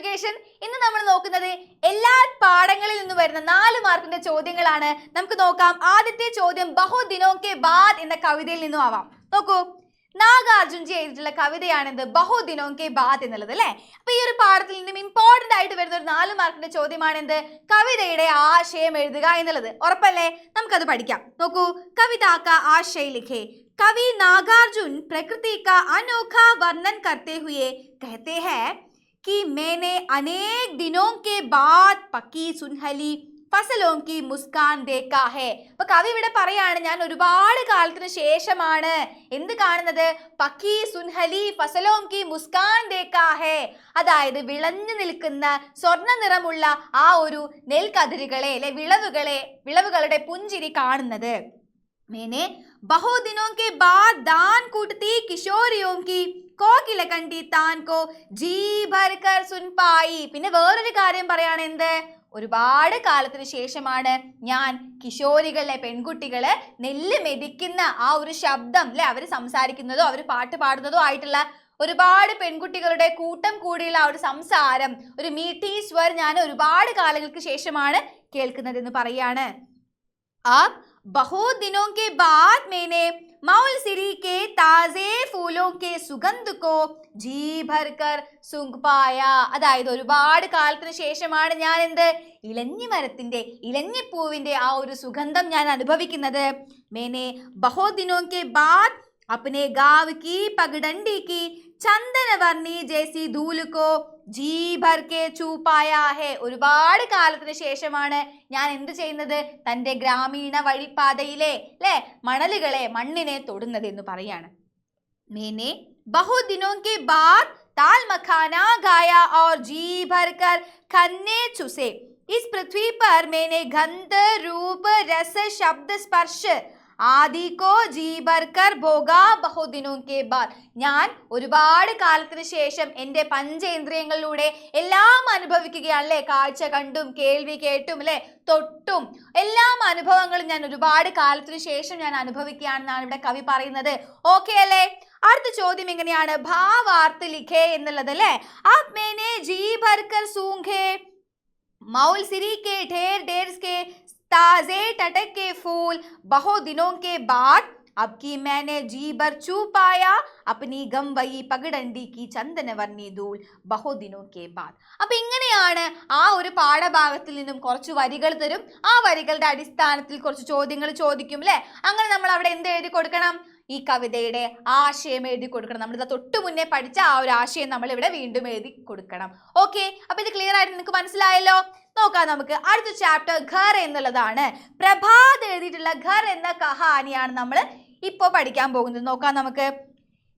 Education. ഇന്ന് നമ്മൾ നോക്കുന്നത് എല്ലാ പാഠങ്ങളിൽ നിന്ന് വരുന്ന 4 മാർക്കിന്റെ ചോദ്യങ്ങളാണ്. നമുക്ക് നോക്കാം. ആദ്യത്തെ ചോദ്യം ബഹുത് ദിനോं के बाद എന്ന കവിതയിൽ നിന്നും ആവാം. നോക്കൂ, നാഗാർജുൻജി എഴുതിയിട്ടുള്ള കവിതയാണിത് ബഹുത് ദിനോं के बाद എന്നുള്ളത് അല്ലേ. അപ്പൊ ഈ ഒരു പാഠത്തിൽ നിന്നും ഇമ്പോർട്ടന്റ് ആയിട്ട് വരുന്ന ഒരു 4 മാർക്കിന്റെ ചോദ്യമാണ് എന്ത്? കവിതയുടെ ആശയം എഴുതുക എന്നുള്ളത്. ഉറപ്പല്ലേ? നമുക്കത് പഠിക്കാം. നോക്കൂ, കവിത का आशय लिखे. कवि नागार्जुन प्रकृति का अनोखा वर्णन करते हुए कहते हैं कि मैंने अनेक दिनों के बाद पकी सुनहली ഫസലോം കി മുസ്കാൻ ദേക്കാ ഹേ. അപ്പൊ കവി ഇവിടെ പറയാണ്, ഞാൻ ഒരുപാട് കാലത്തിന് ശേഷമാണ് എന്ത് കാണുന്നത്? പക്കി സുൻഹലി ഫസലോം കി മുസ്കാൻ ദേക്കാ ഹേ. അതായത് വിളഞ്ഞു നിൽക്കുന്ന സ്വർണ്ണ നിറമുള്ള ആ ഒരു നെൽക്കതിരുകളെ അല്ലെ വിളവുകളുടെ പുഞ്ചിരി കാണുന്നത്. मैंने बहुत दिनों के बाद दान कूटती किशोरियों की കോകിലകണ്ടി താൻ കോ ജി ഭർകർ സുൻ പായി. പിന്നെ വേറൊരു കാര്യം പറയാണ്, എന്ത്? ഒരുപാട് കാലത്തിന് ശേഷമാണ് ഞാൻ കിശോരികളെ, പെൺകുട്ടികളെ നെല്ല് മെതിക്കുന്ന ആ ഒരു ശബ്ദം അല്ലെ, അവർ സംസാരിക്കുന്നതോ അവർ പാട്ട് പാടുന്നതോ ആയിട്ടുള്ള ഒരുപാട് പെൺകുട്ടികളുടെ കൂട്ടം കൂടിയുള്ള ആ ഒരു സംസാരം, ഒരു മീठी സ്വർ ഞാൻ ഒരുപാട് കാലങ്ങൾക്ക് ശേഷമാണ് കേൾക്കുന്നത് എന്ന് പറയാണ്. अब बहुत दिनों के बाद मैंने मौलसिरी के ताजे फूलों के सुगंध को जी भरकर सूंघ पाया. അതായത് ഒരുപാട് കാലത്തിന് ശേഷമാണ് ഞാൻ എന്ത്? ഇലഞ്ഞിമരത്തിന്റെ ഇലഞ്ഞിപ്പൂവിന്റെ ആ ഒരു സുഗന്ധം ഞാൻ അനുഭവിക്കുന്നത്. मैंने बहुत दिनों के बाद अपने गांव की पगडंडी की ചന്ദന വർണ്ണി ജേസി ധൂൽ കോ ജി ഭർ കെ ഛൂ പായാ ഹേ. ഒരുപാട് കാലത്തിന് ശേഷമാണ് ഞാൻ എന്ത് ചെയ്യുന്നത്? തൻ്റെ ഗ്രാമീണ വഴിപ്പാതയിലെ അല്ലെ മണ്ണിനെ തൊടുന്നത് എന്ന് പറയാണ്. मैंने बहुत दिनों के बाद ताल मखाना गाया और जी भर कर खन्ने चूसे. इस पृथ्वी पर मैंने गंध रूप रस शब्द स्पर्श ആദിക്കോ ജി ഭർക്കർ ഭോഗാ ബഹുത് ദിനോं के बाद. ഞാൻ ഒരുപാട് കാലത്തിന് ശേഷം എൻ്റെ പഞ്ചേന്ദ്രിയങ്ങളിലൂടെ എല്ലാം അനുഭവിക്കുകയാണ് അല്ലേ. കാഴ്ച കണ്ടും കേൾവി കേട്ടും അല്ലെ, തൊട്ടും എല്ലാം അനുഭവങ്ങളും ഞാൻ ഒരുപാട് കാലത്തിന് ശേഷം ഞാൻ അനുഭവിക്കുകയാണെന്നാണ് ഇവിടെ കവി പറയുന്നത്. ഓക്കെ അല്ലേ? അടുത്ത ചോദ്യം എങ്ങനെയാണ്? ഭാവാർത്ഥ ലിഖേ എന്നുള്ളത് അല്ലേ. അബ് मैंने जी भरकर सूंघे मौलसिरी के ढेर ढेर के ताजे टटक के फूल बहुत दिनों के बाद अब की मैंने जी भर छू पाया अपनी गमवई पगडंडी की ചന്ദനവർണ്ണി ധൂൾ बहुत दिनों के बाद. അപ്പൊ ഇങ്ങനെയാണ് ആ ഒരു പാഠഭാഗത്തിൽ നിന്നും കുറച്ച് വരികൾ തരും. ആ വരികളുടെ അടിസ്ഥാനത്തിൽ കുറച്ച് ചോദ്യങ്ങൾ ചോദിക്കും അല്ലെ. അങ്ങനെ നമ്മൾ അവിടെ എന്ത് എഴുതി കൊടുക്കണം? ഈ കവിതയുടെ ആശയം എഴുതി കൊടുക്കണം. നമ്മളിത് തൊട്ടു മുന്നേ പഠിച്ച ആ ഒരു ആശയം നമ്മൾ ഇവിടെ വീണ്ടും എഴുതി കൊടുക്കണം. ഓക്കെ, അപ്പൊ ഇത് ക്ലിയർ ആയിട്ട് നിങ്ങൾക്ക് മനസ്സിലായല്ലോ. നോക്കാം നമുക്ക് അടുത്ത ചാപ്റ്റർ ഘർ എന്നുള്ളതാണ്. പ്രഭാത് എഴുതിയിട്ടുള്ള ഘർ എന്ന കഹാനിയാണ് നമ്മൾ ഇപ്പോൾ പഠിക്കാൻ പോകുന്നത്. നോക്കാം നമുക്ക്.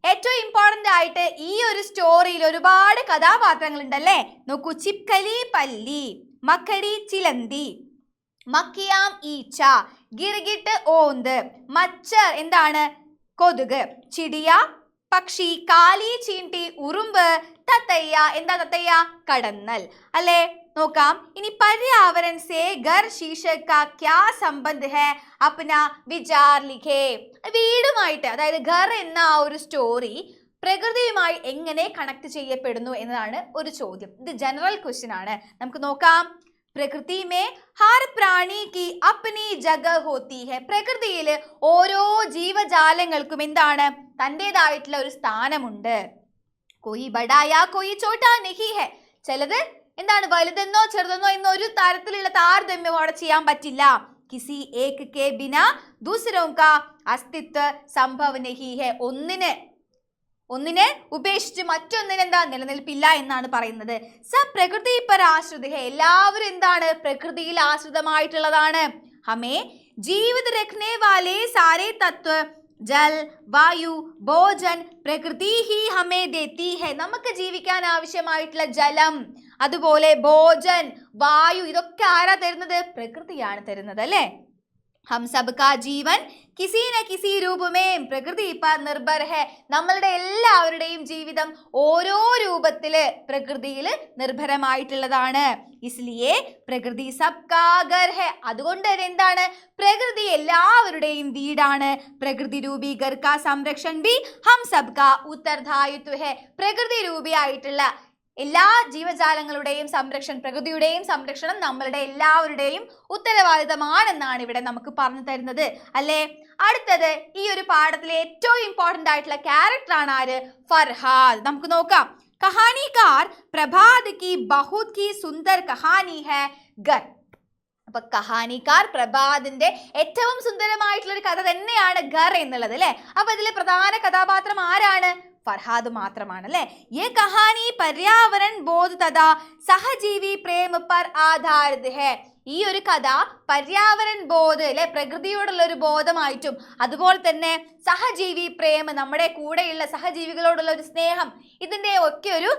ഏറ്റവും ഇമ്പോർട്ടന്റ് ആയിട്ട് ഈ ഒരു സ്റ്റോറിയിൽ ഒരുപാട് കഥാപാത്രങ്ങൾ ഉണ്ടല്ലേ. നോക്കൂ, ചിപ്കലി പല്ലി, മക്കടി ചിലന്തി, മക്കിയാം ഈച്ച, ഗിർഗിട്ട് ഓന്ത്, മച്ചർ എന്താണ്? കൊതുക്, ചിടിയ പക്ഷി, കാലി ചീണ്ടി ഉറുമ്പ്, തത്തയ്യ എന്താ? തത്തയ്യ കടന്നൽ അല്ലേ. നോക്കാം ഇനി पर्यावरण से घर शीर्षक का क्या संबंध है अपना विचार लिखे. വീടുമായിട്ട്, അതായത് ഘർ എന്ന ആ ഒരു സ്റ്റോറി പ്രകൃതിയുമായി എങ്ങനെ കണക്ട് ചെയ്യപ്പെടുന്നു എന്നതാണ് ഒരു ചോദ്യം. ഇത് ജനറൽ ക്വസ്റ്റ്യൻ ആണ്. നമുക്ക് നോക്കാം. പ്രകൃതി മേ ഹർ പ്രാണി കി അപ്നി ജഗ ഹോത്തി ഹെ. പ്രകൃതിയിൽ ഓരോ ജീവജാലങ്ങൾക്കും എന്താണ്? തൻ്റെതായിട്ടുള്ള ഒരു സ്ഥാനമുണ്ട്. കോയി ബഡായ കോയി ചോട്ടാ നഹി ഹെ. ചിലത് എന്താണ്? വലുതെന്നോ ചെറുതെന്നോ എന്നോ ഒരു തരത്തിലുള്ള താരതമ്യം അവിടെ ചെയ്യാൻ പറ്റില്ല. കിസി ഏക് കെ ബിന ദൂസരോं का अस्तित्व संभव नहीं है. ഒന്നിനെ ഉപേക്ഷിച്ച് മറ്റൊന്നിന് എന്താ? നിലനിൽപ്പില്ല എന്നാണ് പറയുന്നത്. സ പ്രകൃതി പർ ആശ്രിത ഹെ. എല്ലാവരും എന്താണ്? പ്രകൃതിയിൽ ആശ്രിതമായിട്ടുള്ളതാണ്. ഹമേ ജീവിത രഖ്നെ വാലെ സാരേ തത്വ ജൽ വായു ഭോജൻ പ്രകൃതി ഹി ഹമേ ദേത്തി ഹെ. നമുക്ക് ജീവിക്കാൻ ആവശ്യമായിട്ടുള്ള ജലം, അതുപോലെ ഭോജൻ, വായു, ഇതൊക്കെ ആരാ തരുന്നത്? പ്രകൃതിയാണ് തരുന്നത് അല്ലേ. ഹം സബ് കാ ജീവൻ കിസി ന കിസി രൂപമേ പ്രകൃതി പർ നിർഭർ ഹെ. നമ്മളുടെ എല്ലാവരുടെയും ജീവിതം ഓരോ രൂപത്തില് പ്രകൃതിയിൽ നിർഭരമായിട്ടുള്ളതാണ്. ഇസ്ലിയേ പ്രകൃതി സബ് കാ ഘർ ഹെ. അതുകൊണ്ട് എന്താണ്? പ്രകൃതി എല്ലാവരുടെയും വീടാണ്. പ്രകൃതി രൂപി ഘർ കാ സംരക്ഷൺ ബി ഹം സബ് കാ ഉത്തർദായിത്വ ഹെ. പ്രകൃതി രൂപിയായിട്ടുള്ള എല്ലാ ജീവജാലങ്ങളുടെയും സംരക്ഷണം, പ്രകൃതിയുടെയും സംരക്ഷണം നമ്മളുടെ എല്ലാവരുടെയും ഉത്തരവാദിത്തമാണെന്നാണ് ഇവിടെ നമുക്ക് പറഞ്ഞു തരുന്നത് അല്ലേ. അടുത്തത് ഈ ഒരു പാഠത്തിലെ ഏറ്റവും ഇമ്പോർട്ടന്റ് ആയിട്ടുള്ള ക്യാരക്ടർ ആണ് ആര്? ഫർഹാദ്. നമുക്ക് നോക്കാം. കഹാനിക്കാർ പ്രഭാത് കി ബഹുത് ഹി സുന്ദർ കഹാനി ഹൈ ഘർ. അപ്പൊ കഹാനിക്കാർ പ്രഭാതിന്റെ ഏറ്റവും സുന്ദരമായിട്ടുള്ള ഒരു കഥ തന്നെയാണ് ഘർ എന്നുള്ളത് അല്ലെ. അപ്പൊ ഇതിലെ പ്രധാന കഥാപാത്രം ആരാണ്? ഫർഹാദ് മാത്രമാണ് അല്ലെ. യേ കഹാനി പര്യാവരൺ ബോധ് തഥാ സഹജീവി പ്രേമ പർ ആധാരിത് ഹൈ. ഈ ഒരു കഥ പര്യാവരൺ ബോധ് അല്ലെ, പ്രകൃതിയോടുള്ള ഒരു ബോധമായിട്ടും അതുപോലെ തന്നെ സഹജീവി പ്രേമ, നമ്മുടെ കൂടെയുള്ള സഹജീവികളോടുള്ള ഒരു സ്നേഹം, ഇതിന്റെ ഒക്കെ ഒരു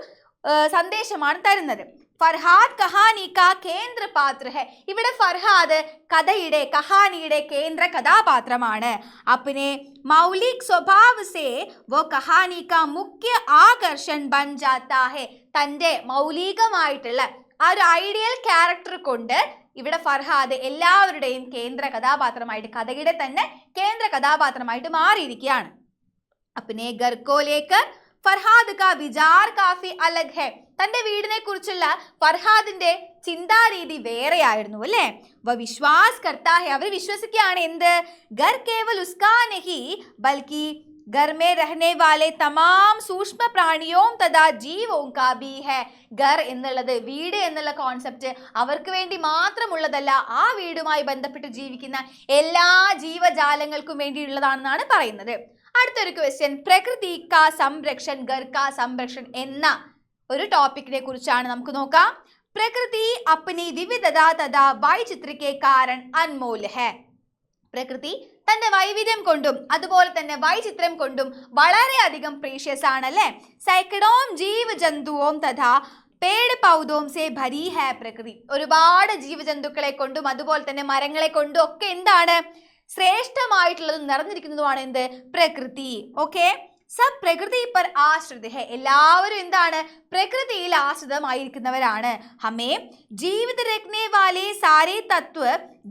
സന്ദേശമാണ് തരുന്നത്. ഫർഹാദ് കഹാനി കാ കേന്ദ്ര പാത്ര ഹെ. ഇവിടെ ഫർഹാദ് കഥയുടെ, കഹാനിയുടെ കേന്ദ്ര കഥാപാത്രമാണ്. അപ്പനെ മൗലിക് സ്വഭാവ് സേ വോ കഹാനി കാ മുഖ്യ ആകർഷൺ ബൻ ജാത്താ ഹെ. തന്റെ മൗലികമായിട്ടുള്ള ആ ഒരു ഐഡിയൽ ക്യാരക്ടർ കൊണ്ട് ഇവിടെ ഫർഹാദ് എല്ലാവരുടെയും കേന്ദ്ര കഥാപാത്രമായിട്ട്, കഥയുടെ തന്നെ കേന്ദ്ര കഥാപാത്രമായിട്ട് മാറിയിരിക്കുകയാണ്. അപ്പനെ ഘർ കോ ലേക്കർ ഫർഹാദ് കാ വിചാർ കാഫി അലഗ് ഹെ. തന്റെ വീടിനെ കുറിച്ചുള്ള ഫർഹാദിന്റെ ചിന്താരീതി വേറെയായിരുന്നു അല്ലേ. വ വിശ്വാസ് കർത്താ ഹെ. അവർ വിശ്വസിക്കുകയാണ് എന്ത്? ഘർ കേവൽ ഉസ്കാ നഹി ബൽക്കി घर में रहने वाले तमाम सूक्ष्म प्राणियों तथा जीवों का भी है. ഘർ എന്നുള്ളത്, വീട് എന്നുള്ള കോൺസെപ്റ്റ് അവർക്ക് വേണ്ടി മാത്രമുള്ളതല്ല, ആ വീടുമായി ബന്ധപ്പെട്ട് ജീവിക്കുന്ന എല്ലാ ജീവജാലങ്ങൾക്കും വേണ്ടിയുള്ളതാണെന്നാണ് പറയുന്നത്. അടുത്തൊരു ക്വസ്റ്റ്യൻ, പ്രകൃതി കാ സംരക്ഷൺ ഘർ കാ സംരക്ഷൺ എന്ന ഒരു ടോപ്പിക്കിനെ കുറിച്ചാണ് നമുക്ക് നോക്കാം. പ്രകൃതി അപ്നി വിവിധത തഥാ വൈചിത്ര കെ കാരൺ അൻമോൽ ഹെ. പ്രകൃതി തന്റെ വൈവിധ്യം കൊണ്ടും അതുപോലെ തന്നെ വൈചിത്രം കൊണ്ടും വളരെയധികം പ്രീഷ്യസ് ആണ് അല്ലെ. സൈക്കഡോം ജീവ ജന്തുവും തഥാ പേട് പൗധോം സേ ഭരി ഹെ പ്രകൃതി. ഒരുപാട് ജീവജന്തുക്കളെ കൊണ്ടും അതുപോലെ തന്നെ മരങ്ങളെ കൊണ്ടും ഒക്കെ എന്താണ്? ശ്രേഷ്ഠമായിട്ടുള്ളതും നിറഞ്ഞിരിക്കുന്നതുമാണ് എന്ത്? പ്രകൃതി. ഓക്കെ, സബ് പ്രകൃതി പർ ആശ്രിത ഹെ. എല്ലാവരും എന്താണ്? പ്രകൃതിയിൽ ആശ്രിതമായിരിക്കുന്നവരാണ്. ഹമേ ജീവിത രഖ്നെ വാലെ സാരേ തത്വ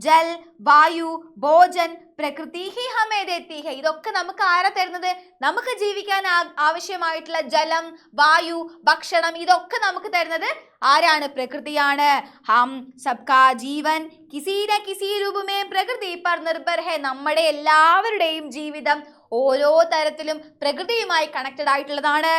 ജൽ വായു ഭോജൻ പ്രകൃതി ഹി ഹമേ ദേത്തി ഹെ. ഇതൊക്കെ നമുക്ക് ആരാ തരുന്നത്? നമുക്ക് ജീവിക്കാൻ ആവശ്യമായിട്ടുള്ള ജലം, വായു, ഭക്ഷണം, ഇതൊക്കെ നമുക്ക് തരുന്നത് ആരാണ്? പ്രകൃതിയാണ്. ഹം സബ്കാ ജീവൻ കിസി ന കിസി രൂപമേ പ്രകൃതി പർ നിർഭർ ഹെ. നമ്മുടെ എല്ലാവരുടെയും ജീവിതം ഓരോ തരത്തിലും പ്രകൃതിയുമായി കണക്റ്റഡ് ആയിട്ടുള്ളതാണ്.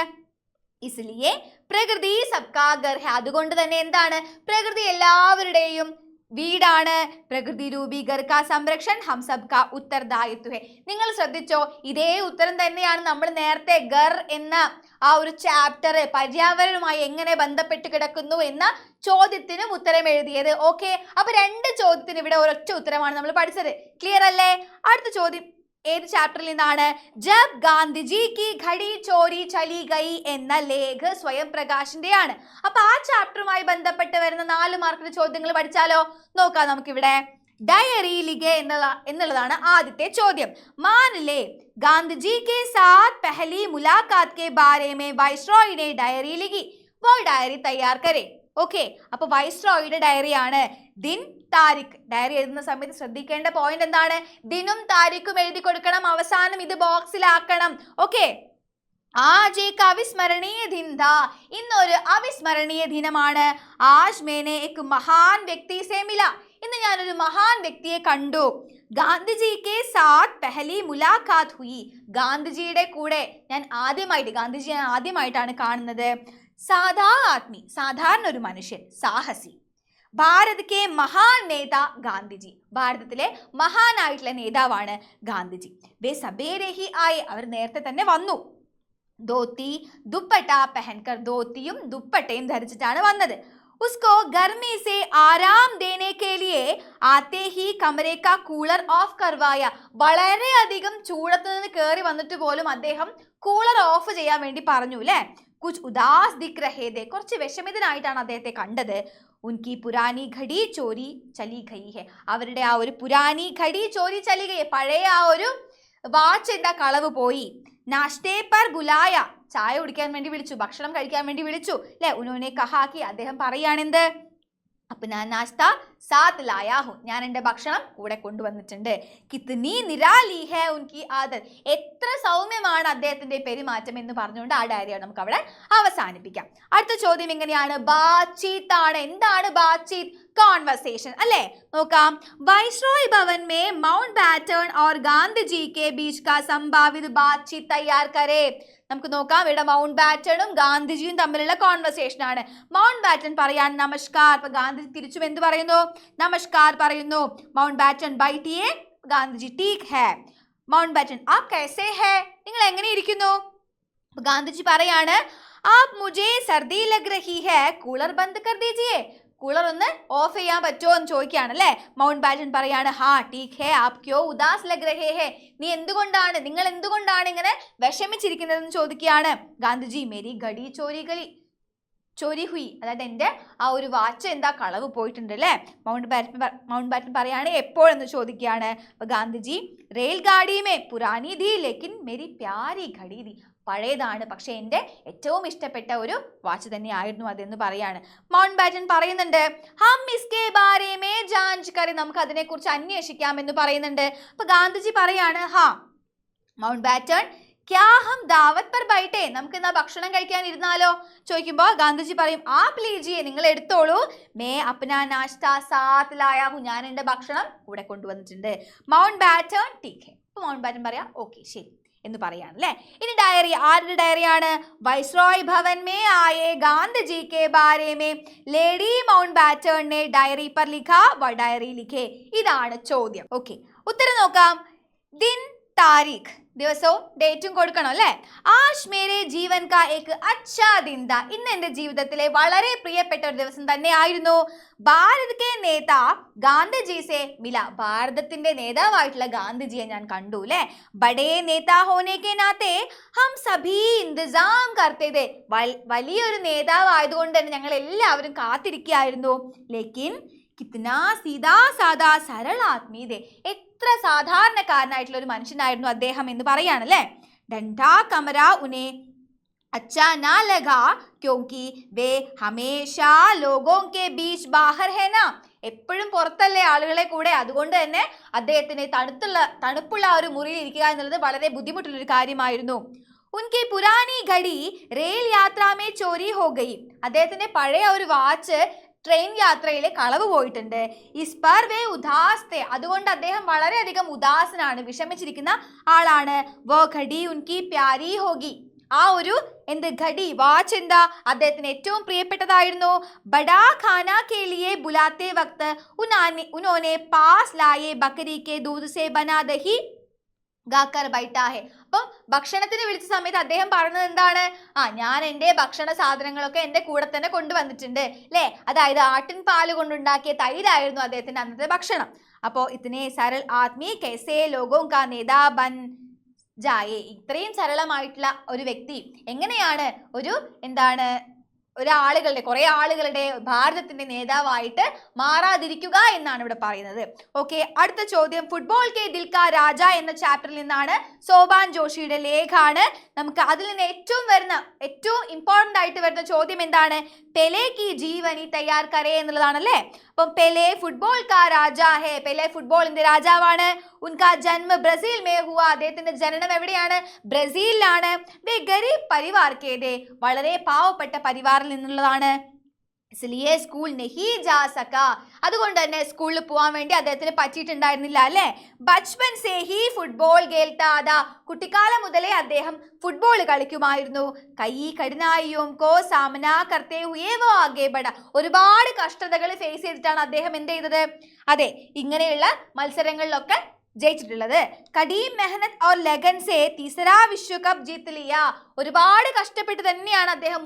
ഇസ്ലിയെ പ്രകൃതി സബ്കാ ഘർ ഹെ. അതുകൊണ്ട് തന്നെ എന്താണ്? പ്രകൃതി എല്ലാവരുടെയും വീടാണ്. പ്രകൃതി രൂപി ഘർ കാ സംരക്ഷൺ ഹം സബ് കാ ഉത്തരദായിത്വ ഹെ. നിങ്ങൾ ശ്രദ്ധിച്ചോ, ഇതേ ഉത്തരം തന്നെയാണ് നമ്മൾ നേരത്തെ ഘർ എന്ന ആ ഒരു ചാപ്റ്റർ പര്യാവരണവുമായി എങ്ങനെ ബന്ധപ്പെട്ട് കിടക്കുന്നു എന്ന ചോദ്യത്തിനും ഉത്തരം എഴുതിയത്. ഓക്കെ, അപ്പൊ രണ്ട് ചോദ്യത്തിന് ഇവിടെ ഒരൊറ്റ ഉത്തരമാണ് നമ്മൾ പഠിച്ചത്. ക്ലിയർ അല്ലേ? അടുത്ത ചോദ്യം ഏത് ചാപ്റ്ററിൽ നിന്നാണ്? ജബ് ഗാന്ധിജി കി ഘടി ചോരി ചലി ഗയി എന്ന ലേഖ സ്വയം പ്രകാശിന്റെയാണ്. അപ്പൊ ആ ചാപ്റ്ററുമായി ബന്ധപ്പെട്ട് വരുന്ന 4 മാർക്കിന്റെ ചോദ്യങ്ങൾ പഠിച്ചാലോ? നോക്കാം നമുക്കിവിടെ. ഡയറി ലിഖെ എന്നുള്ളതാണ് ആദ്യത്തെ ചോദ്യം. മാനിലെ ഗാന്ധിജി കെ സാത്ത് പഹലി മുലാഖാത്ത് കെ ബാരെ മേ വൈസ്രോയി ने ഡയറി ലിഖി. वो ഡയറി തയ്യാർ കരെ. ഓക്കെ, അപ്പൊ വൈസ്രോയുടെ ഡയറിയാണ്. ദിൻ താരിഖ്. ഡയറി എഴുതുന്ന സമയത്ത് ശ്രദ്ധിക്കേണ്ട പോയിന്റ് എന്താണ്? ദിനും താരിഖും എഴുതി കൊടുക്കണം. അവസാനം ഇത് ബോക്സിലാക്കണം. ഓക്കെ, ആജ് ഏക് അവിസ്മരണീയ ദിൻ ഥാ. ഇന്നൊരു അവിസ്മരണീയ ദിനമാണ്. ആജ് മേനെ ഏക് മഹാൻ വ്യക്തി സേ മില. ഇന്ന് ഞാനൊരു മഹാൻ വ്യക്തിയെ കണ്ടു. ഗാന്ധിജി കെ സാത്ത് പെഹലി മുലാഖാത്ത് ഹുയി. ഗാന്ധിജിയുടെ കൂടെ ഗാന്ധിജിയെ ആദ്യമായിട്ടാണ് കാണുന്നത്. സാധാ ആദ്മി, സാധാരണ ഒരു മനുഷ്യൻ, സാഹസി. ഭാരത് കെ മഹാൻ നേതാ ഗാന്ധിജി. ഭാരതത്തിലെ മഹാനായിട്ടുള്ള നേതാവാണ് ഗാന്ധിജി. വേ സബേരെ ഹി ആയെ. അവർ നേരത്തെ തന്നെ വന്നു. ധോത്തി ദുപ്പട്ട പെഹൻകർ. ധോത്തിയും ദുപ്പട്ടയും ധരിച്ചിട്ടാണ് വന്നത്. उसको गर्मी से आराम देने के लिए आते ही कमरे का कूलर ऑफ करवाया. വളരെയധികം ചൂടത്ത് നിന്ന് കയറി വന്നിട്ട് പോലും അദ്ദേഹം കൂളർ ഓഫ് ചെയ്യാൻ വേണ്ടി പറഞ്ഞു അല്ലേ. കുച്ച് ഉദാസ് ദിഖ് രഹേ थे. കുറച്ച് വിഷമിതനായിട്ടാണ് അദ്ദേഹത്തെ കണ്ടത്. ഉൻകി പുരാനി ഘടി ചോരി ചലി ഗയി ഹെ. അവരുടെ ആ ഒരു പുരാനി ഘടി ചോരി ചലി ഗയി, പഴയ ആ ഒരു വാച്ച് എന്താ കളവ് പോയി. നാഷ്തേ പർ ബുലായ. ചായ കുടിക്കാൻ വേണ്ടി വിളിച്ചു, ഭക്ഷണം കഴിക്കാൻ വേണ്ടി വിളിച്ചു അല്ലെ. ഉനോനെ കഹാക്കി. അദ്ദേഹം പറയാണെന്ത്? അപ്നാ നാസ്ത സാത്ത് ലായാ ഹൂ, ഞാൻ എൻ്റെ ഭക്ഷണം കൂടെ കൊണ്ടുവന്നിട്ടുണ്ട്. കിത്നി നിരാലി ഹേ ഉൻകി ആദത്, എത്ര സൗമ്യമാണ് അദ്ദേഹത്തിന്റെ പെരുമാറ്റം എന്ന് പറഞ്ഞുകൊണ്ട് ആ ഡയറി നമുക്ക് അവിടെ അവസാനിപ്പിക്കാം. അടുത്ത ചോദ്യം എങ്ങനെയാണ്? ബാത്ചീത്ത് ആണ്. എന്താണ് ബാത്ചീത്ത്? കോൺവെർസേഷൻ അല്ലേ? നോക്കാം. Viceroy Bhavan may mount baton और गांधी जी के बीच का संभावित बातचीत तैयार करे. നമുക്ക് നോക്കാം. ഇവിടെ മൗണ്ട് ബാറ്റണും ഗാന്ധിജിയും തമ്മിലുള്ള കോൺവെർസേഷൻ ആണ്. മൗണ്ട് ബാറ്റൺ പറയാൻ നമസ്കാർ, അപ്പൊ ഗാന്ധിജി തിരിച്ചും എന്ത് പറയുന്നു? നമസ്കാർ പറയുന്നു. മൗണ്ട് ബാറ്റൺ ബൈഠിയേ, ഗാന്ധിജി ടീക് ഹേ. മൗണ്ട് ബാറ്റൺ ആപ് കൈസേ ഹേ, നിങ്ങൾ എങ്ങനെ ഇരിക്കുന്നു? ഗാന്ധിജി പറയാണ് ആപ് മുझे സർദി ലഗ് രഹി ഹേ, കൂളർ ബന്ദ് കർ ദീജിയേ, കൂളർ ഒന്ന് ഓഫ് ചെയ്യാൻ പറ്റുമോ എന്ന് ചോദിക്കുകയാണ് അല്ലേ? മൗണ്ട് ബാറ്റൺ പറയാണ് ഹാ ടീക് ഹേ ആപ് ക്യോ ഉദാസ് ലഗ് രഹേ ഹേ, നിങ്ങൾ എന്തുകൊണ്ടാണ് ഇങ്ങനെ വിഷമിച്ചിരിക്കുന്നതെന്ന് ചോദിക്കുകയാണ്. ഗാന്ധിജി മേരി ഘടി ചോരി ഹുയി, അതായത് എൻ്റെ ആ ഒരു വാച്ച് എന്താ കളവ് പോയിട്ടുണ്ട് അല്ലേ? മൗണ്ട് ബാറ്റൺ പറയാണ് എപ്പോഴെന്ന് ചോദിക്കുകയാണ്. അപ്പൊ ഗാന്ധിജി റെയിൽ ഗാഡിമേ പുരാനി ധി ലേക്കിൻ മേരി പ്യാരി ഘടി ധി, പഴയതാണ് പക്ഷെ എൻ്റെ ഏറ്റവും ഇഷ്ടപ്പെട്ട ഒരു വാച്ച് തന്നെയായിരുന്നു അതെന്ന് പറയാണ്. മൗണ്ട് ബാറ്റൺ പറയുന്നുണ്ട് ഹം ഇസ്കെ ബാരെ മേ ജാഞ്ച് കരെ, നമുക്ക് അതിനെക്കുറിച്ച് അന്വേഷിക്കാം എന്ന് പറയുന്നുണ്ട്. അപ്പൊ ഗാന്ധിജി പറയാണ് ഹാ. മൗണ്ട് ബാറ്റൺ ക്യാ ഹം ദാവത് പർ ബൈഠേ, നമുക്ക് എന്നാ ഭക്ഷണം കഴിക്കാൻ ഇരുന്നാലോ ചോദിക്കുമ്പോൾ ഗാന്ധിജി പറയും ആപ് ലീജിയെ, നിങ്ങൾ എടുത്തോളൂ. മേ അപ്നാ നാശ്ത സാത്ത് ലായാ ഹൂ, ഞാൻ എൻ്റെ ഭക്ഷണം കൂടെ കൊണ്ടുവന്നിട്ടുണ്ട്. മൗണ്ട് ബാറ്റൺ ടീക് ഹേ. അപ്പൊ മൗണ്ട് ബാറ്റൺ പറയാം ഓക്കെ ശരി എന്ന് പറയാണ് അല്ലേ? ഇനി ഡയറി, ആരുടെ ഡയറിയാണ്? വൈസ്രോയ് ഭവൻ മേ ആയേ Gandhiji K Bare may lady mount baton ने डायरी पर लिखा व डायरी लिखे. ഇതാണ് ചോദ്യം. ഓക്കെ, ഉത്തരം നോക്കാം. ദിൻ താരീഖ്, ദിവസവും ഡേറ്റും കൊടുക്കണം അല്ലേ? ആജ് മേരെ ജീവൻ കാ ഏക് അച്ഛാ ദിൻ താ, ഇന്ന് എൻ്റെ ജീവിതത്തിലെ വളരെ പ്രിയപ്പെട്ട ഒരു ദിവസം തന്നെ ആയിരുന്നു. ഭാരത് കെ നേതാ ഗാന്ധിജി സെ മില, ഭാരതത്തിന്റെ നേതാവായിട്ടുള്ള ഗാന്ധിജിയെ ഞാൻ കണ്ടു അല്ലേ? ബഡേ നേതാ ഹോനെ കെ നാത്തെ ഹം സഭി ഇന്തിസാം കർത്തേ ഥേ, വലിയൊരു നേതാവ് ആയതുകൊണ്ട് തന്നെ ഞങ്ങൾ എല്ലാവരും കാത്തിരിക്കുകയായിരുന്നു. ലേക്കിൻ കിത്നാ സീതാ സാദാ സരൾ ആത്മീ ഥേ, എത്ര സാധാരണക്കാരനായിട്ടുള്ള ഒരു മനുഷ്യനായിരുന്നു അദ്ദേഹം എന്ന് പറയാണല്ലേ? ഡണ്ടാ കമര ഉനെ अच्छा ना लगा क्योंकि वे हमेशा लोगों के बीच बाहर है ना, എപ്പോഴും പുറത്തല്ലേ ആളുകളെ കൂടെ, അതുകൊണ്ട് തന്നെ അദ്ദേഹത്തിന് തണുപ്പുള്ള ഒരു മുറിയിൽ ഇരിക്കുക എന്നുള്ളത് വളരെ ബുദ്ധിമുട്ടുള്ള ഒരു കാര്യമായിരുന്നു. ഉൻകി പുരാനി ഘടി റെയിൽ യാത്രാമേ ചോരി ഹോ ഗയി, അദ്ദേഹത്തിന്റെ പഴയ ഒരു വാച്ച് ട്രെയിൻ യാത്രയിൽ കളവ് പോയിട്ടുണ്ട്. ഇസ്പർ വേ ഉദാസ്തെ, അതുകൊണ്ട് അദ്ദേഹം വളരെയധികം ഉദാസനാണ്, വിഷമിച്ചിരിക്കുന്ന ആളാണ്. വോ ഘടി ഉൻകി പ്യാരി ഹോഗി, ആ ഒരു ഘടി വാച്ച് എന്താ അദ്ദേഹത്തിന് ഏറ്റവും പ്രിയപ്പെട്ടതായിരുന്നു. ബഡാ ഖാന കെ ലിയേ ബുലാത്തെ വക്ത് ഉനോനെ പാസ് ലായേ ബക്കരി കെ ദൂദ് സേ ബനാ ദഹി ഗാക്കർ ബൈഠാ ഹെ, അപ്പം ഭക്ഷണത്തിന് വിളിച്ച സമയത്ത് അദ്ദേഹം പറഞ്ഞത് എന്താണ്? ഞാൻ എൻ്റെ ഭക്ഷണ സാധനങ്ങളൊക്കെ എൻ്റെ കൂടെ തന്നെ കൊണ്ടുവന്നിട്ടുണ്ട് അല്ലേ? അതായത് ആട്ടിൻ പാല് കൊണ്ടുണ്ടാക്കിയ തൈരായിരുന്നു അദ്ദേഹത്തിന്റെ അന്നത്തെ ഭക്ഷണം. അപ്പോൾ ഇത്തനെ സരൾ ആദ്മി കൈസേ ലോഗോं का नेता बन ജായേ, ഇത്രയും സരളമായിട്ടുള്ള ഒരു വ്യക്തി എങ്ങനെയാണ് കുറെ ആളുകളുടെ ഭാരതത്തിന്റെ നേതാവായിട്ട് മാറാതിരിക്കുക എന്നാണ് ഇവിടെ പറയുന്നത്. ഓക്കെ, അടുത്ത ചോദ്യം ഫുട്ബോൾ കെ ദിൽ കാ രാജ എന്ന ചാപ്റ്ററിൽ നിന്നാണ്. സോബാൻ ജോഷിയുടെ ലേഖാണ്. നമുക്ക് അതിൽ നിന്ന് ഏറ്റവും ഇമ്പോർട്ടന്റ് ആയിട്ട് വരുന്ന ചോദ്യം എന്താണ്? പെലെ കി ജീവനി തയ്യാർ കരേ എന്നുള്ളതാണല്ലേ? അപ്പം പെലെ ഫുട്ബോൾ കാ രാജ ഹേ, പെലെ ഫുട്ബോളിന്റെ രാജാവാണ്. ഉൻകാ ജന്മ ബ്രസീൽ മേ ഹുവ, അദ്ദേഹത്തിന്റെ ജനനം എവിടെയാണ്? ബ്രസീലിലാണ്. വേ ഗരീബ് പരിവാർ കെ ദേ, വളരെ പാവപ്പെട്ട പരിവാറിൽ നിന്നുള്ളതാണ്. इसलिए स्कूल नहीं जा सका, അതുകൊണ്ട് തന്നെ സ്കൂളിൽ പോകാൻ വേണ്ടി അദ്ദേഹത്തിന് പറ്റിയിട്ടുണ്ടായിരുന്നില്ല അല്ലേ? ബച്പൻ സേ ഹി ഫുട്ബോൾ ഖേൽതാ താ, കുട്ടിക്കാലം മുതലേ അദ്ദേഹം ഫുട്ബോൾ കളിക്കുമായിരുന്നു. കൈ കഠിനായിയും കോ സാമന കർത്തേ ഹുയേ വോ ആഗേ ബഡ, ഒരുപാട് കഷ്ടതകൾ ഫേസ് ചെയ്തിട്ടാണ് അദ്ദേഹം എന്ത് ചെയ്തത്? അതെ, ഇങ്ങനെയുള്ള മത്സരങ്ങളിലൊക്കെ ജയിച്ചിട്ടുള്ളത്. കടീം മെഹനത് ഓർ ലഗൻ സേ തീസരാ വിശ്വകപ്പ് ജീത്ത് ലിയ, ഒരുപാട് കഷ്ടപ്പെട്ട് തന്നെയാണ് അദ്ദേഹം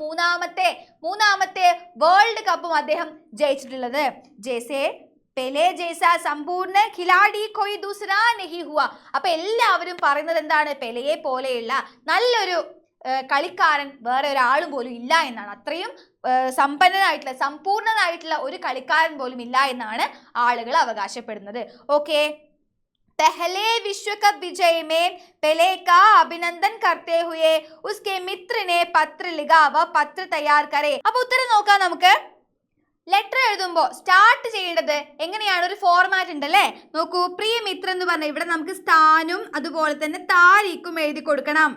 മൂന്നാമത്തെ വേൾഡ് കപ്പും അദ്ദേഹം ജയിച്ചിട്ടുള്ളത്. ജേസേ പെലെ ജേസാ സമ്പൂർണ്ണ ഖിലാഡി കോയി ദൂസരാ നഹി ഹുവ, അപ്പൊ എല്ലാവരും പറയുന്നത് എന്താണ്? പെലെയെ പോലെയുള്ള നല്ലൊരു കളിക്കാരൻ വേറെ ഒരാളും പോലും ഇല്ല എന്നാണ്. അത്രയും സമ്പൂർണ്ണനായിട്ടുള്ള ഒരു കളിക്കാരൻ പോലും ഇല്ല എന്നാണ് ആളുകൾ അവകാശപ്പെടുന്നത്. ഓക്കെ, पहले विश्व कप विजय में पेले का अभिनंदन करते हुए उसके मित्र ने पत्र लिखा, वह पत्र तैयार करे. अब उत्तर നോക്കാം നമുക്ക്. ലെറ്റർ എഴുതുമ്പോൾ സ്റ്റാർട്ട് ചെയ്യേണ്ടത് എങ്ങനെയാണ്? ഒരു ഫോർമാറ്റ് ഉണ്ട് അല്ലേ? നോക്കൂ, പ്രിയമിത്ര എന്ന് പറഞ്ഞാൽ ഇവിടെ നമുക്ക് സ്ഥാനും അതുപോലെ തന്നെ താരീഖും എഴുതി കൊടുക്കണം.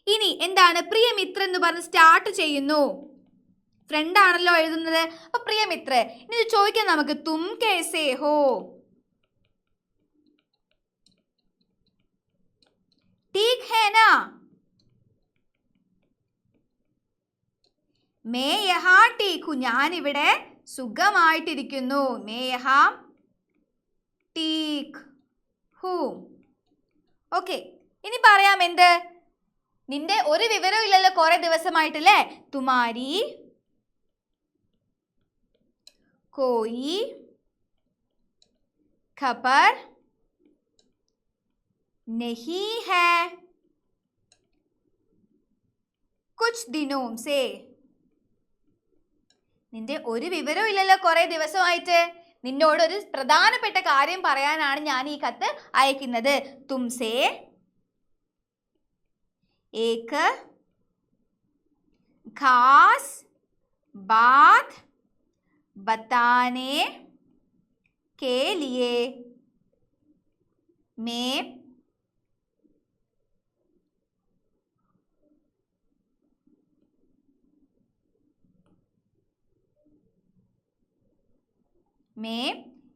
ഇനി എന്താണ്? പ്രിയമിത്ര എന്ന് പറഞ്ഞ് സ്റ്റാർട്ട് ചെയ്യുന്നു. ഫ്രണ്ട് ആണല്ലോ എഴുതുന്നത്. അപ്പൊ പ്രിയമിത്ര. ഇനി ചോദിക്കാം നമുക്ക്, തും കേസേ ഹോ? ठीक है ना? മേ യഹാ ടീഖു, ഞാനിവിടെ സുഖമായിട്ടിരിക്കുന്നു. May യഹാ ടീഖ് who. ഓക്കെ, ഇനി പറയാം എന്ത്? നിന്റെ ഒരു വിവരവും ഇല്ലല്ലോ കുറെ ദിവസമായിട്ടല്ലേ. തുമാരി കോയി ഖബർ नहीं है कुछ दिनों से. നിന്റെ ഒരു വിവരവും ഇല്ലല്ലോ കുറെ ദിവസമായിട്ട്. നിന്നോട് ഒരു പ്രധാനപ്പെട്ട കാര്യം പറയാനാണ് ഞാൻ ഈ കത്ത് അയക്കുന്നത്. തുംസേ एक खास बात बताने के लिए मैं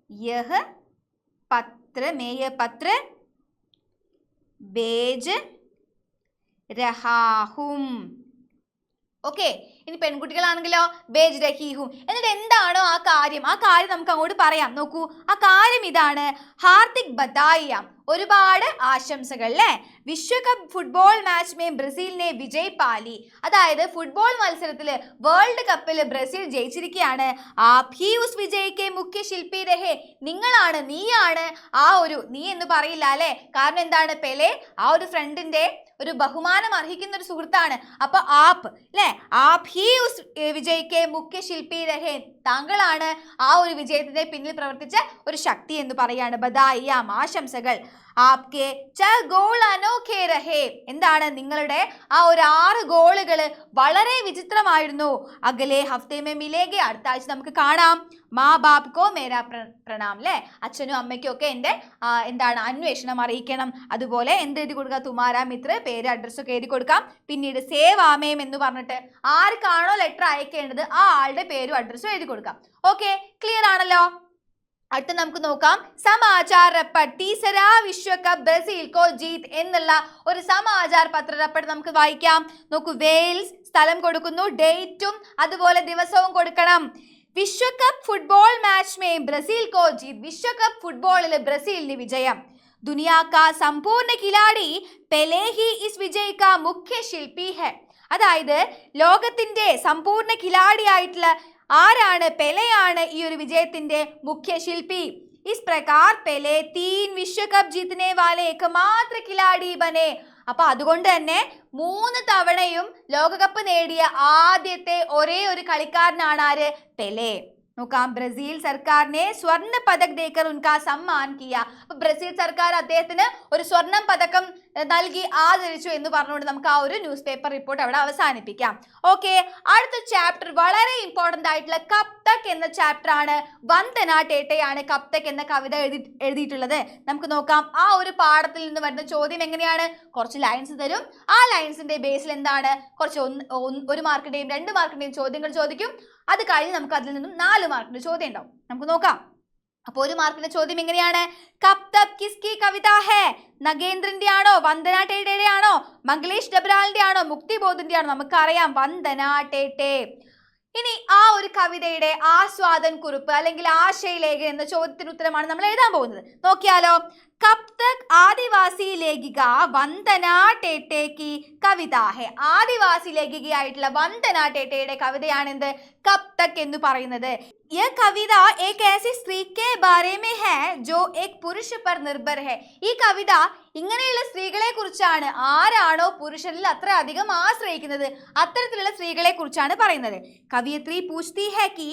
यह पत्र भेज रहा हूं. ഓക്കെ, ഇനി പെൺകുട്ടികളാണെങ്കിലോ ബേജ് രഹീഹും. എന്നിട്ട് എന്താണോ ആ കാര്യം നമുക്ക് അങ്ങോട്ട് പറയാം. നോക്കൂ, ആ കാര്യം ഇതാണ്. ഹാർദിക് ബധായിയാം, ഒരുപാട് ആശംസകൾ അല്ലേ. വിശ്വകപ്പ് ഫുട്ബോൾ മാച്ച് മേ ബ്രസീലിനെ വിജയ് പാലി. അതായത് ഫുട്ബോൾ മത്സരത്തിൽ വേൾഡ് കപ്പിൽ ബ്രസീൽ ജയിച്ചിരിക്കുകയാണ്. ആപ് ഹി ഉസ് വിജയ്ക്ക് മുഖ്യ ശില്പി രഹേ. നീയാണ് ആ ഒരു, നീ എന്ന് പറയില്ല അല്ലെ, കാരണം എന്താണ്? പെലെ ആ ഒരു ഫ്രണ്ടിന്റെ ഒരു ബഹുമാനം അർഹിക്കുന്ന ഒരു സുഹൃത്താണ്. അപ്പൊ ആപ് അല്ലെ, ആപ് ഹി ഉസ് വിജയ്ക്ക് മുഖ്യ ശില്പി രഹേ, താങ്കളാണ് ആ ഒരു വിജയത്തിന്റെ പിന്നിൽ പ്രവർത്തിച്ച ഒരു ശക്തി എന്ന് പറയാണ്. ബധായിയാം, ആശംസകൾ. ആപ്കെ ചൽ ഗോൾ അനോഖേ രഹേ, എന്താണ്? നിങ്ങളുടെ ആ ഒരു 6 ഗോളുകൾ വളരെ വിചിത്രമായിരുന്നു. അഗലേ ഹഫ്തേ മേ മിലേഗെ, അടുത്ത ആഴ്ച നമുക്ക് കാണാം. മാ ബാപ് കോ മേരാ പ്രണാം അല്ലേ, അച്ഛനും അമ്മയ്ക്കും ഒക്കെ എൻ്റെ എന്താണ് അന്വേഷണം അറിയിക്കണം. അതുപോലെ എന്ത് എഴുതി കൊടുക്കുക? തുമാരാ മിത്ര, പേര് അഡ്രസ്സൊക്കെ എഴുതി കൊടുക്കാം. പിന്നീട് സേവ് ആമേം എന്ന് പറഞ്ഞിട്ട് ആർക്കാണോ ലെറ്റർ അയക്കേണ്ടത് ആ ആളുടെ പേരും അഡ്രസ്സും എഴുതി കൊടുക്കാം. ഓക്കെ, ക്ലിയർ ആണല്ലോ. അടുത്ത നമുക്ക് നോക്കാം, സമാചാർ റപ്പട്ട് തീസരാ വിശ്വകപ്പ് ബ്രസീൽ കോ ജീത് എന്നുള്ള ഒരു സമാചാർ പത്ര റപ്പട്ട് നമുക്ക് വായിക്കാം. നോക്കൂ, വെയിൽസ് സ്ഥലം കൊടുക്കുന്നു, ഡേറ്റും അതുപോലെ ദിവസവും കൊടുക്കണം. വിശ്വകപ്പ് ഫുട്ബോൾ മാച്ച് മേ ബ്രസീൽ കോ ജീത്, വിശ്വകപ്പ് ഫുട്ബോളിൽ ബ്രസീലിന് വിജയം. दुनिया का संपूर्ण खिलाड़ी पेले ही इस विजय का मुख्य शिल्पी है. അതായത് ലോകത്തിന്റെ സമ്പൂർണ്ണ ഖിലാഡിയായിട്ടുള്ള ആരാണ്? പെലെയാണ് ഈ ഒരു വിജയത്തിന്റെ മുഖ്യ ശില്പി. ഇസ് പ്രകാർ പെലെ 3 വിശ്വകപ്പ് ജീതനെ വാലെ ഏകമാത്ര ഖിലാഡി ബനെ. അപ്പൊ അതുകൊണ്ട് തന്നെ 3 തവണയും ലോകകപ്പ് നേടിയ ആദ്യത്തെ ഒരേ ഒരു കളിക്കാരനാണ് ആര്? പെലെ. നോക്കാം, ബ്രസീൽ സർക്കാരിനെ സ്വർണ്ണ പതക് ദേക്കർ ഉൻകാ സമ്മാൻ കിയ. അപ്പൊ ബ്രസീൽ സർക്കാർ അദ്ദേഹത്തിന് ഒരു സ്വർണ്ണ പതക്കം നൽകി ആദരിച്ചു എന്ന് പറഞ്ഞുകൊണ്ട് നമുക്ക് ആ ഒരു ന്യൂസ് പേപ്പർ റിപ്പോർട്ട് അവിടെ അവസാനിപ്പിക്കാം. ഓക്കെ, അടുത്ത ചാപ്റ്റർ വളരെ ഇമ്പോർട്ടന്റ് ആയിട്ടുള്ള കബ് തക് എന്ന ചാപ്റ്റർ ആണ്. വന്ദന ടേട്ടയാണ് കബ് തക് എന്ന കവിത എഴുതിയിട്ടുള്ളത്. നമുക്ക് നോക്കാം, ആ ഒരു പാഠത്തിൽ നിന്ന് വരുന്ന ചോദ്യം എങ്ങനെയാണ്? കുറച്ച് ലൈൻസ് തരും, ആ ലൈൻസിന്റെ ബേസിൽ എന്താണ് കുറച്ച് 1 മാർക്കിന്റെയും 2 മാർക്കിന്റെയും ചോദ്യങ്ങൾ ചോദിക്കും. അത് കഴിഞ്ഞ് നമുക്ക് അതിൽ നിന്നും 4 മാർക്കിന്റെ ചോദ്യം ഉണ്ടാവും. നമുക്ക് നോക്കാം. അപ്പൊ 1 മാർക്കിന്റെ ചോദ്യം എങ്ങനെയാണ്? കബ് തക് കിസ്കി കവിത ഹേ? നഗേന്ദ്രന്റെ ആണോ, വന്ദന ടേട്ടയുടെ ആണോ, മംഗലേഷ് ഡബ്രാലിന്റെ ആണോ, മുക്തി ബോധിന്റെ ആണോ? നമുക്കറിയാം വന്ദന ടേട്ടെ. ഇനി ആ ഒരു കവിതയുടെ ആസ്വാദൻ കുറിപ്പ് അല്ലെങ്കിൽ ആശയലേഖനം എന്ന ചോദ്യത്തിന് ഉത്തരമാണ് നമ്മൾ എഴുതാൻ പോകുന്നത്. നോക്കിയാലോ, കബ് തക് ആദിവാസി ലേഖിക വന്ദന ടേട്ടെ കി കവിത ഹെ. ആദിവാസി ലേഖികയായിട്ടുള്ള വന്ദന ടേട്ടയുടെ കവിതയാണ് എന്ത്? കബ് തക് എന്ന് പറയുന്നത്. യഹ് കവിത ഏക് ऐसी സ്ത്രീ के बारे में है जो एक पुरुष पर निर्भर है. ഈ കവിത ഇങ്ങനെയുള്ള സ്ത്രീകളെ കുറിച്ചാണ്, ആരാണോ പുരുഷനിൽ അത്ര അധികം ആശ്രയിക്കുന്നത് അത്തരത്തിലുള്ള സ്ത്രീകളെ കുറിച്ചാണ് പറയുന്നത്. കവിയത്രി പൂछती है कि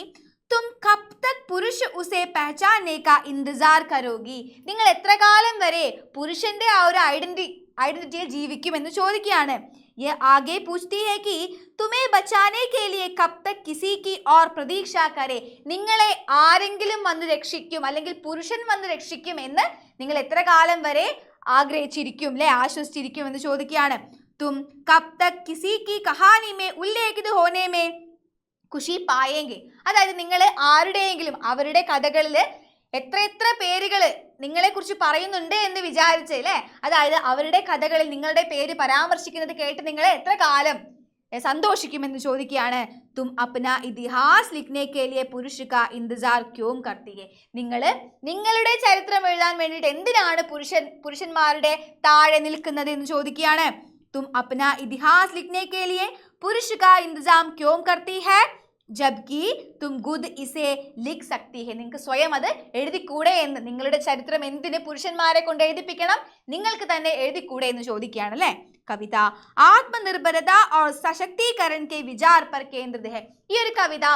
तुम कब तक पुरुष उसे पहचानने का इंतजार करोगी. നിങ്ങൾ എത്ര കാലം വരെ പുരുഷന്റെ ആ ഒരു ഐഡന്റിറ്റിയിൽ ജീവിക്കുമെന്ന് ചോദിക്കുകയാണ്. ये आगे पूछती है कि तुम्हें बचाने के लिए कब तक किसी की और പ്രതീക്ഷ करे നിങ്ങളെ ആരെങ്കിലും വന്ന് രക്ഷിക്കും അല്ലെങ്കിൽ പുരുഷൻ വന്ന് രക്ഷിക്കും എന്ന് നിങ്ങൾ എത്ര കാലം വരെ ആഗ്രഹിച്ചിരിക്കും അല്ലേ ആശ്വസിച്ചിരിക്കും എന്ന് ചോദിക്കുകയാണ്. തും കബ് തക് കിസി കി കഹാനി മേ ഉല്ലേഖിത് ഹോനെ മേ ഖുഷി പായേങ്കെ. അതായത് നിങ്ങൾ ആരുടെയെങ്കിലും അവരുടെ കഥകളിൽ എത്ര പേരുകൾ നിങ്ങളെ കുറിച്ച് പറയുന്നുണ്ട് എന്ന് വിചാരിച്ചേ അല്ലേ, അതായത് അവരുടെ കഥകളിൽ നിങ്ങളുടെ പേര് പരാമർശിക്കുന്നത് കേട്ട് നിങ്ങൾ എത്ര കാലം സന്തോഷിക്കുമെന്ന് ചോദിക്കുകയാണ്. തും അപ്ന ഇതിഹാസ് ലിഖ്നെ കെ ലിയെ പുരുഷ കാ ഇന്തജാർ ക്യോം കർത്തി ഹെ. നിങ്ങളുടെ ചരിത്രം എഴുതാൻ വേണ്ടിയിട്ട് എന്തിനാണ് പുരുഷന്മാരുടെ താഴെ നിൽക്കുന്നത് എന്ന് ചോദിക്കുകയാണ്. തും അപ്ന ഇതിഹാസ് ലിഖ്നെ കെ ലിയെ പുരുഷ കാ ഇന്തജാം ക്യോം കർത്തി ഹെ ജബ്കി തും ഖുദ് ഇസേ ലിഖ് സക്തി ഹെ. നിങ്ങൾക്ക് സ്വയം അത് എഴുതിക്കൂടെ എന്ന്, നിങ്ങളുടെ ചരിത്രം എന്തിന് പുരുഷന്മാരെ കൊണ്ട് എഴുതിപ്പിക്കണം, നിങ്ങൾക്ക് തന്നെ എഴുതിക്കൂടെ എന്ന് ചോദിക്കുകയാണ് അല്ലേ. കവിത ആത്മനിർഭരത और सशक्तिकरण के विचार पर केंद्रित है. ഈ ഒരു കവിത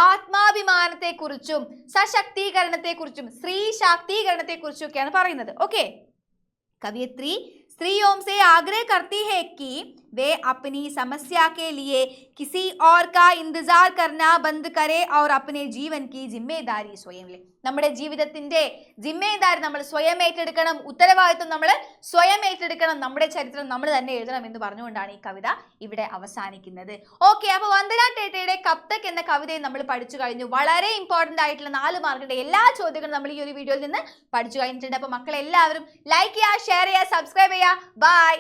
ആത്മാഭിമാനത്തെ കുറിച്ചും സശക്തീകരണത്തെ കുറിച്ചും സ്ത്രീ ശാക്തീകരണത്തെ കുറിച്ചും ഒക്കെയാണ് പറയുന്നത്. ഓക്കെ, कवियत्री स्त्रियों से आग्रह करती है कि वे अपनी समस्या के लिए किसी और का इंतजार करना बंद करे और अपने जीवन की जिम्मेदारी स्वयं ले. നമ്മുടെ ജീവിതത്തിന്റെ ജിമ്മേദാരി നമ്മൾ സ്വയം ഏറ്റെടുക്കണം, ഉത്തരവാദിത്വം നമ്മൾ സ്വയം ഏറ്റെടുക്കണം, നമ്മുടെ ചരിത്രം നമ്മൾ തന്നെ എഴുതണം എന്ന് പറഞ്ഞുകൊണ്ടാണ് ഈ കവിത ഇവിടെ അവസാനിക്കുന്നത്. ഓക്കെ, അപ്പോൾ വന്ദന ടേറ്റയുടെ കബ് തക് എന്ന കവിതയെ നമ്മൾ പഠിച്ചു കഴിഞ്ഞു. വളരെ ഇമ്പോർട്ടന്റ് ആയിട്ടുള്ള 4 മാർക്കിന്റെ എല്ലാ ചോദ്യങ്ങളും നമ്മൾ ഈ ഒരു വീഡിയോയിൽ നിന്ന് പഠിച്ചു കഴിഞ്ഞിട്ടുണ്ട്. അപ്പോൾ മക്കളെല്ലാവരും ലൈക്ക് ചെയ്യുക, ഷെയർ ചെയ്യുക, സബ്സ്ക്രൈബ് ചെയ്യുക. ബൈ.